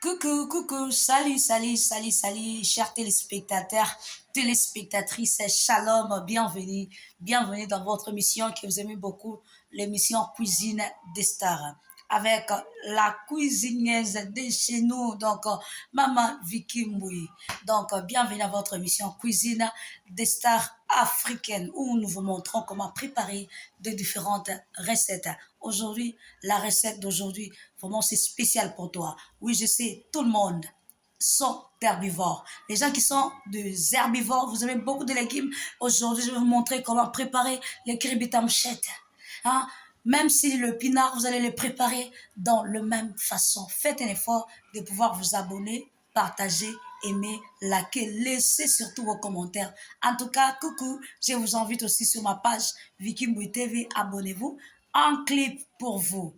Coucou, coucou, salut, salut, salut, salut, chers téléspectateurs, téléspectatrices, shalom, bienvenue, bienvenue dans votre émission que vous aimez beaucoup, l'émission Cuisine des Stars, avec la cuisineuse de chez nous, donc Maman Vicky Mboui. Donc, bienvenue à votre émission Cuisine des Stars africaines, où nous vous montrons comment préparer de différentes recettes. Aujourd'hui, la recette d'aujourd'hui, vraiment, c'est spécial pour toi. Oui, je sais, tout le monde sont herbivores. Les gens qui sont des herbivores, vous aimez beaucoup de légumes. Aujourd'hui, je vais vous montrer comment préparer les kribitamchettes. Hein? Même si le pinard, vous allez le préparer dans la même façon. Faites un effort de pouvoir vous abonner, partager, aimer, liker, laissez surtout vos commentaires. En tout cas, coucou, je vous invite aussi sur ma page Vicky Mboui TV, abonnez-vous. Un clip pour vous.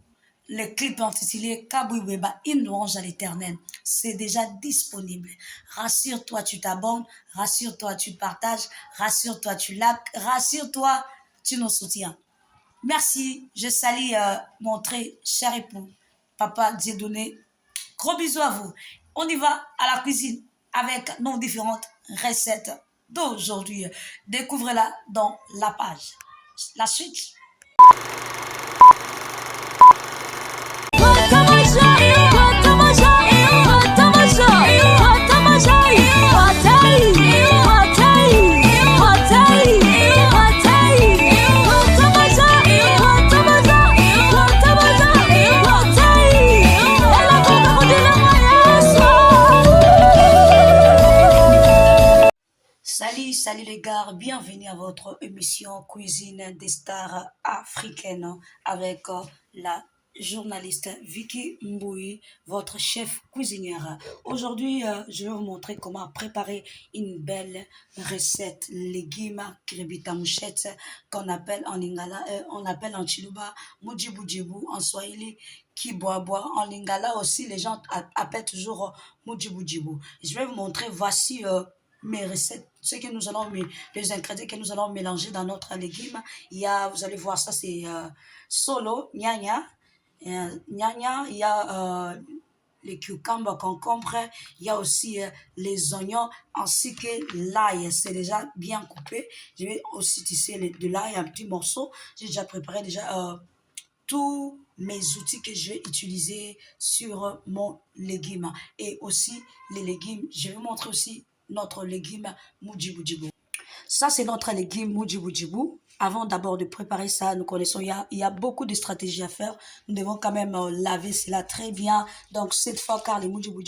Le clip intitulé Kabouibeba, une louange à l'éternel. C'est déjà disponible. Rassure-toi, tu t'abonnes. Rassure-toi, tu partages. Rassure-toi, tu likes. Rassure-toi, tu nous soutiens. Merci. Je salue mon très cher époux, Papa Dieudonné. Gros bisous à vous. On y va à la cuisine avec nos différentes recettes d'aujourd'hui. Découvrez-la dans la page. La suite. Salut, salut les gars, bienvenue à votre émission Cuisine des Stars africaines avec la journaliste Vicky Mboui, votre chef cuisinière. Aujourd'hui, je vais vous montrer comment préparer une belle recette légumes kribita mouchette qu'on appelle en lingala, on appelle en chiluba mujibu jibu, en swahili kiboaboa, en lingala aussi les gens appellent toujours mujibu jibu. Je vais vous montrer, voici mes recettes, ce que nous allons, les ingrédients que nous allons mélanger dans notre légume. Il y a, vous allez voir ça, c'est solo, gnagna, gnagna, il y a les cucumbres, concombres, il y a aussi les oignons ainsi que l'ail, c'est déjà bien coupé. Je vais aussi tisser de l'ail, un petit morceau. J'ai déjà préparé déjà tous mes outils que je vais utiliser sur mon légume. Et aussi les légumes, je vais vous montrer aussi notre légume Mujibu. Ça, c'est notre légume Mujibu. Avant d'abord de préparer ça, nous connaissons, il y a beaucoup de stratégies à faire. Nous devons quand même laver cela très bien. Donc, cette fois, car les Mujibu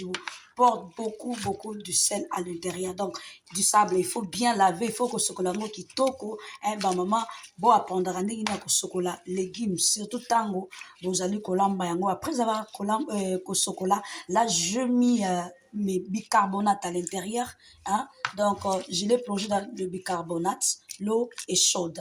portent beaucoup, beaucoup de sel à l'intérieur. Donc, du sable, il faut bien laver. Il faut que ce chocolat qui toko, maman, bon, apprendre à néginer que chocolat, légumes, surtout tango, vous allez colamba yango. Après avoir chocolat, là, je mis mes bicarbonates à l'intérieur. Hein? Donc, je l'ai plongé dans le bicarbonate. L'eau est chaude.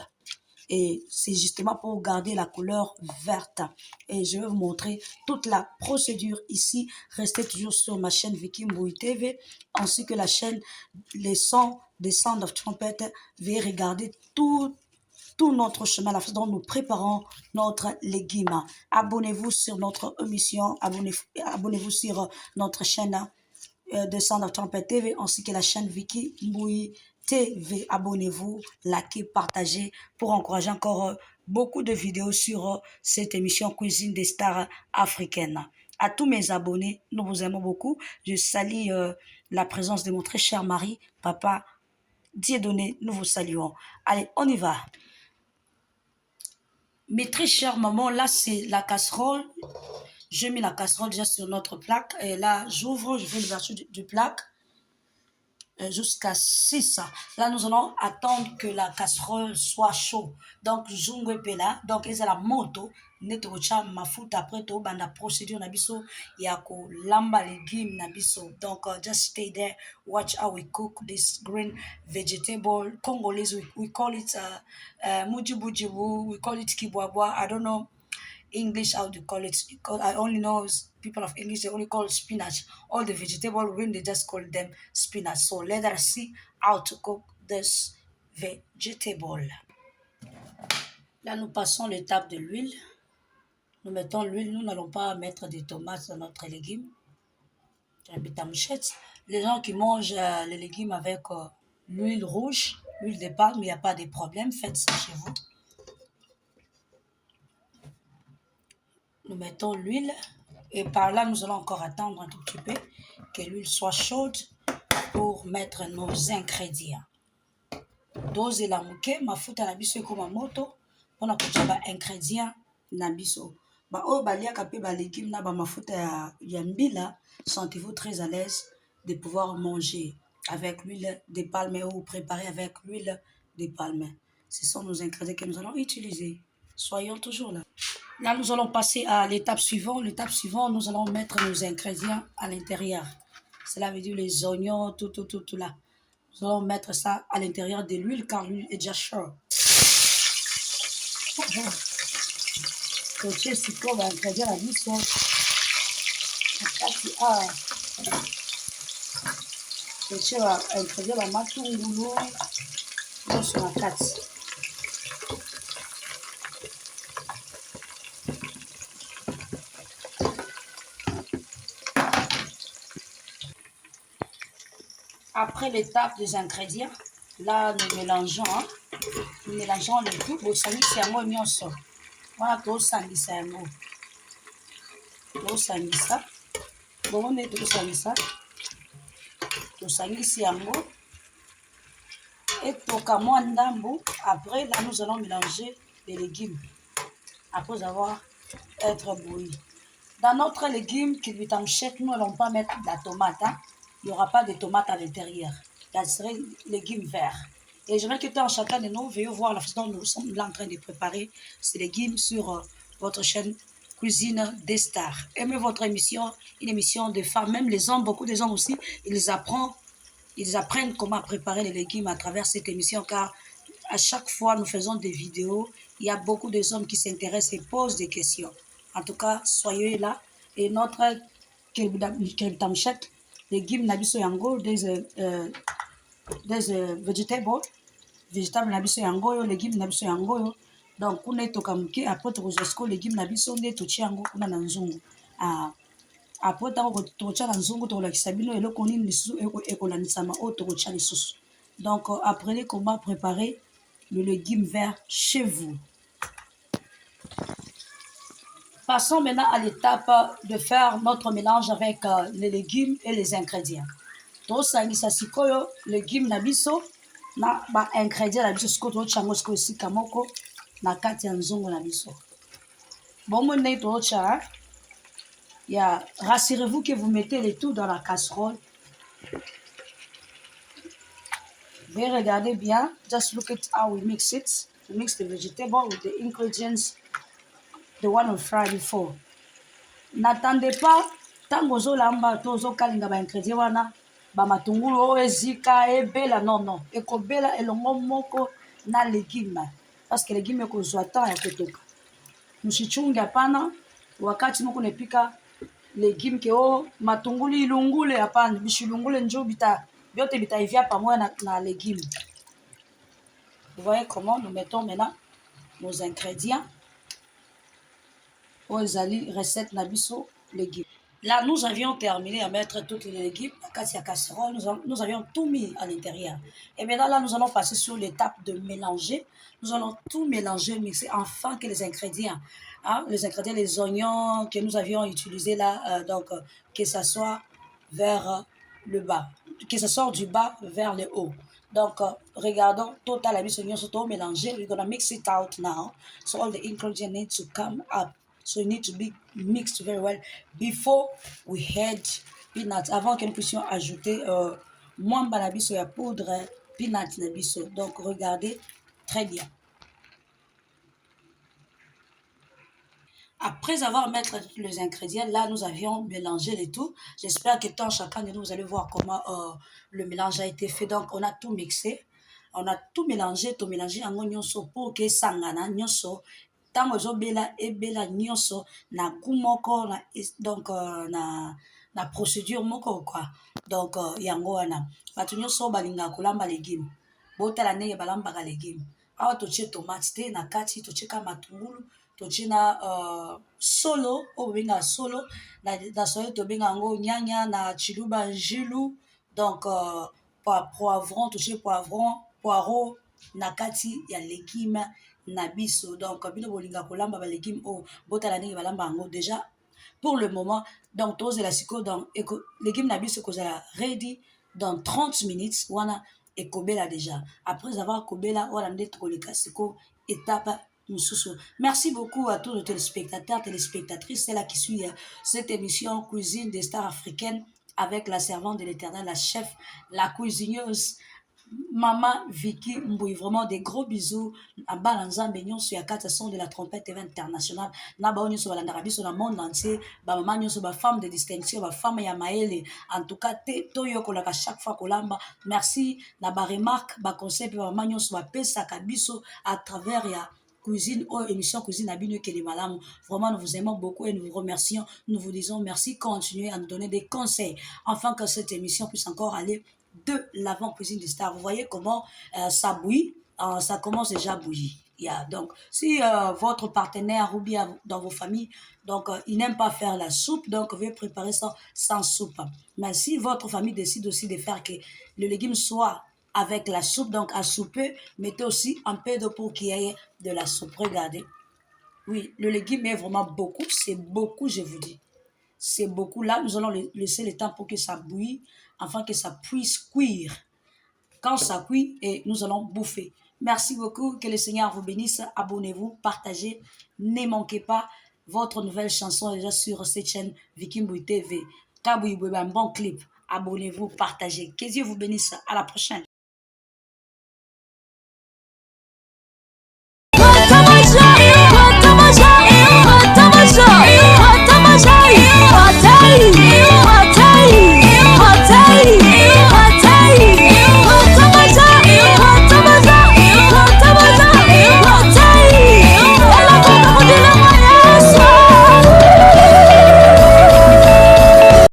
Et c'est justement pour garder la couleur verte. Et je vais vous montrer toute la procédure ici. Restez toujours sur ma chaîne Vicky Mboui TV, ainsi que la chaîne Les Sons des Sound of Trumpet. Veuillez regarder tout notre chemin, la façon dont nous préparons notre légume. Abonnez-vous sur notre émission, abonnez-vous sur notre chaîne de Sound of Trumpet TV, ainsi que la chaîne Vicky Mboui TV. Abonnez-vous, likez, partagez pour encourager encore beaucoup de vidéos sur cette émission Cuisine des Stars africaines. À tous mes abonnés, nous vous aimons beaucoup. Je salue la présence de mon très cher mari, Papa Dieudonné, nous vous saluons. Allez, on y va. Mes très chères mamans, là c'est la casserole. J'ai mis la casserole déjà sur notre plaque. Et là, j'ouvre, je fais l'ouverture du plaque jusqu'à 6. Là, nous allons attendre que la casserole soit chaude. Donc, là. Donc, c'est la moto. Netocha mafuta après tout banda procédure nabiso yako lamba légumes nabiso. Donc, just stay there, watch how we cook this green vegetable. Congolese, we call it mujibujibu, we call it kibwabwa. I don't know English, how to call it. Because I only know people of English, they only call it spinach. All the vegetable green, they just call them spinach. So let us see how to cook this vegetable. Là, nous passons l'étape de l'huile. Nous mettons l'huile. Nous n'allons pas mettre des tomates dans notre légume. J'habite à Mouchette. Les gens qui mangent les légumes avec l'huile rouge, l'huile de palme, il n'y a pas de problème. Faites ça chez vous. Nous mettons l'huile et par là, nous allons encore attendre un tout petit peu que l'huile soit chaude pour mettre nos ingrédients. Dose la muke, mafuta na biso ekoma moto mpona kotia ba ingrédients na biso. Ba oyo baliaka pe ba légumes na ba mafuta ya mbila, sentez-vous très à l'aise de pouvoir manger avec l'huile de palme ou préparer avec l'huile de palme. Ce sont nos ingrédients que nous allons utiliser. Soyons toujours là. Là, nous allons passer à l'étape suivante. L'étape suivante, nous allons mettre nos ingrédients à l'intérieur. Cela veut dire les oignons, tout là. Nous allons mettre ça à l'intérieur de l'huile car l'huile est déjà chaude. Toche sikoyo ba ingrédients na biso na kati toche ba ingrédients ba matungulu nyonso na kati. Après l'étape des ingrédients, là nous mélangeons le tout bosangisi yango nyonso wana tosangisa yango bongo nde tosangisi yango etoka mwa ndambu. Après là nous allons mélanger les légumes après avoir être bouilli. Dans notre légume kilbitamchek, nous n'allons pas mettre de la tomate, hein. Il n'y aura pas de tomate à l'intérieur. Ça serait légumes verts. Et j'aimerais que dans chacun de nous veuillez voir la façon dont nous sommes là en train de préparer ces légumes sur votre chaîne Cuisine des Stars. Aimez votre émission, une émission de femmes, même les hommes, beaucoup des hommes aussi, ils apprennent comment préparer les légumes à travers cette émission car à chaque fois nous faisons des vidéos, il y a beaucoup de hommes qui s'intéressent et posent des questions. En tout cas, soyez là. Et notre Kelbitamchek, légumes nabiso yango, des vegetables nabiso yango, légumes nabiso yango. Donc, kuna etoka muke, après tokozosko légumes nabiso nde totia yango kuna na nzungu. Après ntango tokotia na nzungu tokolakisa bino eloko nini lisusu ekolanisama oyo tokotia lisusu. Donc, apprenez comment préparer le légume vert chez vous. Passons maintenant à l'étape de faire notre mélange avec les légumes et les ingrédients. Tosangisa sikoyo légumes na biso na ba ingrédients na biso sikoyo totia yango sikoyo esika moko na kati ya nzungu na biso. Bongo ndenge totia ya rassurez-vous que vous mettez le tout dans la casserole. Veuillez regarder bien. Just look at how we mix it. We mix the vegetable with the ingredients the one on fried before. N'attendez pas ntango ozolamba to ozokalinga ba ingrédients wana ba matungulu oyo ezika ebela non ekobela elongo moko na légume parce que légume ekozwa temps ya kotoka. Msichunge hapana wakati moko nepika légume ke o matungulu ilungule hapana bishilungule njo biote bitaivia pamoja na légume. Vous voyez comment nous mettons maintenant nos ingrédients. Ozali recette nabiso légumes. Là, nous avions terminé à mettre toutes les légumes à la casserole. Nous avions tout mis à l'intérieur. Et maintenant, là, nous allons passer sur l'étape de mélanger. Nous allons tout mélanger, mixer, afin que les ingrédients, les oignons que nous avions utilisés là, que ça soit vers le bas, que ça sorte du bas vers le haut. Donc, regardons, total la mise oignon, tout mélanger. We're gonna mix it out now. So all the ingredients need to come up. So it needs to be mixed very well before we add peanuts. Avant que nous puissions ajouter moins balabiso ya poudre peanuts nabiso. Donc regardez très bien. Après avoir mis les ingrédients, là nous avions mélangé le tout. J'espère que tant chacun de nous, vous allez voir comment le mélange a été fait. Donc on a tout mixé. On a tout mélangé en nyonso pour que sangana nyonso ntango ezobela ebela nyonso na goût moko donc na procédure moko quoi. Donc yango wana bato nyonso balingaka kolamba légume botala ndenge balambaka légume awa totie tomate te na kati totieka matungulu totina solo oyo bobenga solo na soyo tobenga yango nyanya na chiluba jilu donc poivron totie poireau na kati ya légume na biso donc bino bolinga kolamba balégume oyo botala ndenge balamba yango déjà pour le moment donc tozela sikoyo donc légume na biso ekozala ready dans 30 minutes wana ekobela déjà après avoir kobela wana nde tokoleka sikoyo étape mosusu. Merci beaucoup à tous nos téléspectateurs, téléspectatrices, c'est là qui suit cette émission Cuisine des stars africaines avec la servante de l'éternel, la chef, la cuisineuse Maman Vicky Mbouy, vraiment des gros bisous. À Balanzambe, nous sommes à 4 son de la trompette internationale. Naba nous sommes à l'Arabie, sur le monde entier. Ba maman nous sommes femme de distinction, ba femme ya maele. En tout cas, toyo kolaka chaque fois kolamba. Merci. Naba remarque, ba conseil, ba maman nous sommes pesa kabiso à travers ya cuisine ou émission cuisine à Bino Malam. Vraiment, nous vous aimons beaucoup et nous vous remercions. Nous vous disons merci. Continuez à nous donner des conseils afin que cette émission puisse encore aller de l'avant cuisine des stars. Vous voyez comment ça bouillit, ça commence déjà à bouillir. Yeah. Donc, si votre partenaire ou bien dans vos familles, donc il n'aime pas faire la soupe, donc veuillez préparer ça sans soupe. Mais si votre famille décide aussi de faire que le légume soit avec la soupe, donc à souper, mettez aussi un peu d'eau pour qu'il y ait de la soupe. Regardez. Oui, le légume est vraiment beaucoup, c'est beaucoup, je vous dis. C'est beaucoup. Là, nous allons laisser le temps pour que ça bouille, afin que ça puisse cuire. Quand ça cuit, et nous allons bouffer. Merci beaucoup. Que le Seigneur vous bénisse. Abonnez-vous, partagez. Ne manquez pas votre nouvelle chanson déjà sur cette chaîne Vicky Mbouy TV. Kabouy un bon clip. Abonnez-vous, partagez. Que Dieu vous bénisse. À la prochaine.